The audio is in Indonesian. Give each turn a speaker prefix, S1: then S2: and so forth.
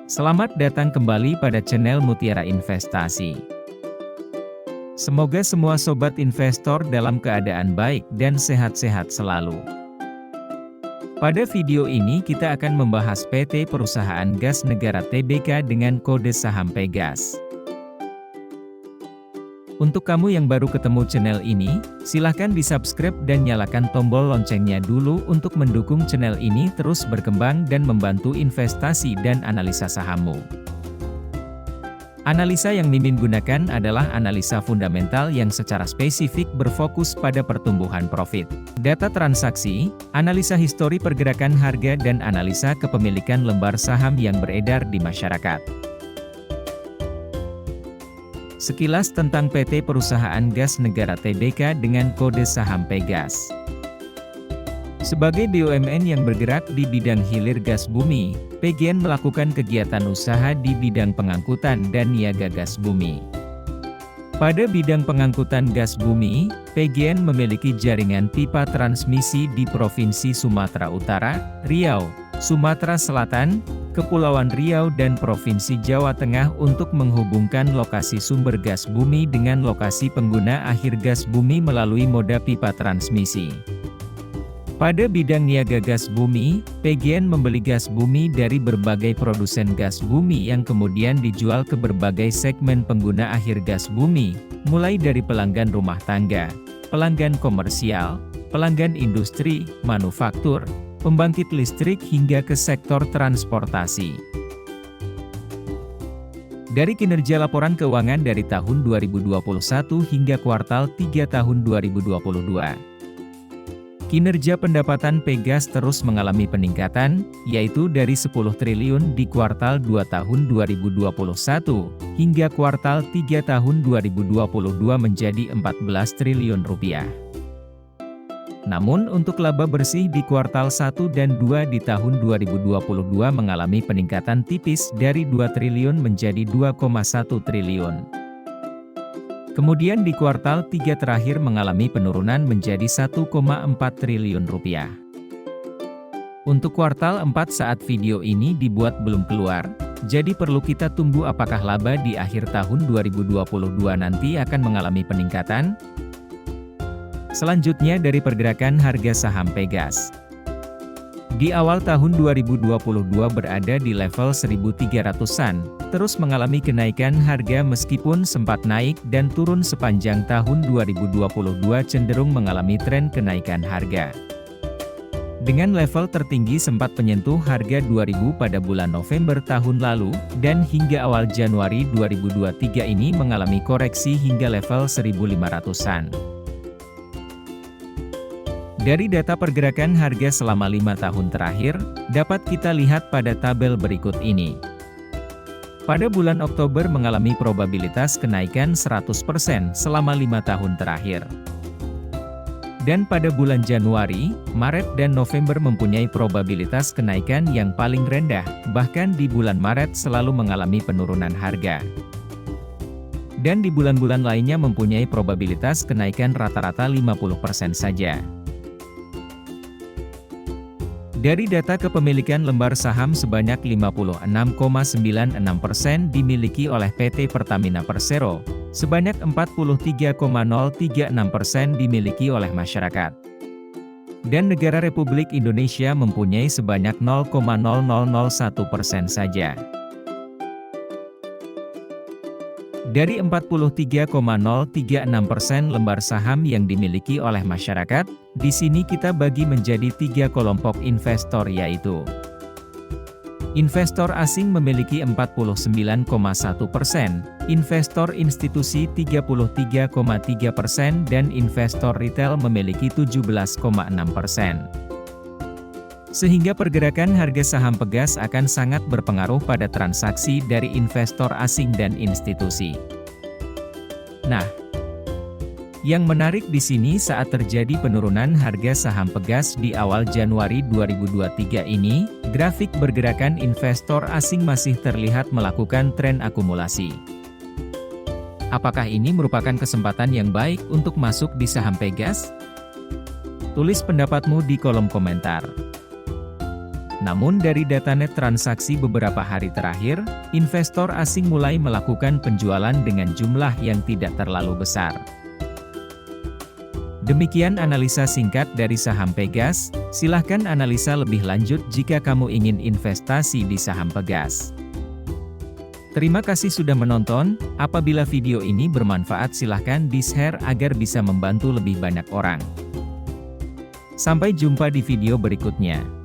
S1: Selamat datang kembali pada channel Mutiara Investasi. Semoga semua sobat investor dalam keadaan baik dan sehat-sehat selalu. Pada video ini kita akan membahas PT Perusahaan Gas Negara Tbk dengan kode saham Pegas. Untuk kamu yang baru ketemu channel ini, silahkan di-subscribe dan nyalakan tombol loncengnya dulu untuk mendukung channel ini terus berkembang dan membantu investasi dan analisa sahammu. Analisa yang Mimin gunakan adalah analisa fundamental yang secara spesifik berfokus pada pertumbuhan profit, data transaksi, analisa histori pergerakan harga dan analisa kepemilikan lembar saham yang beredar di masyarakat. Sekilas tentang PT Perusahaan Gas Negara Tbk dengan kode saham Pegas. Sebagai BUMN yang bergerak di bidang hilir gas bumi, PGN melakukan kegiatan usaha di bidang pengangkutan dan niaga gas bumi. Pada bidang pengangkutan gas bumi, PGN memiliki jaringan pipa transmisi di Provinsi Sumatera Utara, Riau, Sumatera Selatan, Kepulauan Riau dan Provinsi Jawa Tengah untuk menghubungkan lokasi sumber gas bumi dengan lokasi pengguna akhir gas bumi melalui moda pipa transmisi. Pada bidang niaga gas bumi, PGN membeli gas bumi dari berbagai produsen gas bumi yang kemudian dijual ke berbagai segmen pengguna akhir gas bumi, mulai dari pelanggan rumah tangga, pelanggan komersial, pelanggan industri, manufaktur, pembangkit listrik hingga ke sektor transportasi. Dari kinerja laporan keuangan dari tahun 2021 hingga kuartal 3 tahun 2022. Kinerja pendapatan Pegas terus mengalami peningkatan, yaitu dari 10 triliun di kuartal 2 tahun 2021, hingga kuartal 3 tahun 2022 menjadi 14 triliun rupiah. Namun untuk laba bersih di kuartal 1 dan 2 di tahun 2022 mengalami peningkatan tipis dari 2 triliun menjadi 2,1 triliun. Kemudian di kuartal 3 terakhir mengalami penurunan menjadi 1,4 triliun rupiah. Untuk kuartal 4 saat video ini dibuat belum keluar, jadi perlu kita tunggu apakah laba di akhir tahun 2022 nanti akan mengalami peningkatan. Selanjutnya dari pergerakan harga saham Pegas. Di awal tahun 2022 berada di level 1.300-an, terus mengalami kenaikan harga meskipun sempat naik dan turun sepanjang tahun 2022 cenderung mengalami tren kenaikan harga. Dengan level tertinggi sempat menyentuh harga 2.000 pada bulan November tahun lalu, dan hingga awal Januari 2023 ini mengalami koreksi hingga level 1.500-an. Dari data pergerakan harga selama 5 tahun terakhir, dapat kita lihat pada tabel berikut ini. Pada bulan Oktober mengalami probabilitas kenaikan 100% selama 5 tahun terakhir. Dan pada bulan Januari, Maret dan November mempunyai probabilitas kenaikan yang paling rendah, bahkan di bulan Maret selalu mengalami penurunan harga. Dan di bulan-bulan lainnya mempunyai probabilitas kenaikan rata-rata 50% saja. Dari data kepemilikan lembar saham sebanyak 56,96% dimiliki oleh PT Pertamina Persero, sebanyak 43,036% dimiliki oleh masyarakat. Dan negara Republik Indonesia mempunyai sebanyak 0,0001% saja. Dari 43,036% lembar saham yang dimiliki oleh masyarakat, di sini kita bagi menjadi 3 kelompok investor yaitu investor asing memiliki 49,1%, investor institusi 33,3% dan investor retail memiliki 17,6%. Sehingga pergerakan harga saham Pegas akan sangat berpengaruh pada transaksi dari investor asing dan institusi. Nah, yang menarik di sini saat terjadi penurunan harga saham Pegas di awal Januari 2023 ini, grafik pergerakan investor asing masih terlihat melakukan tren akumulasi. Apakah ini merupakan kesempatan yang baik untuk masuk di saham Pegas? Tulis pendapatmu di kolom komentar. Namun dari data net transaksi beberapa hari terakhir, investor asing mulai melakukan penjualan dengan jumlah yang tidak terlalu besar. Demikian analisa singkat dari saham Pegas, silahkan analisa lebih lanjut jika kamu ingin investasi di saham Pegas. Terima kasih sudah menonton, apabila video ini bermanfaat silahkan di-share agar bisa membantu lebih banyak orang. Sampai jumpa di video berikutnya.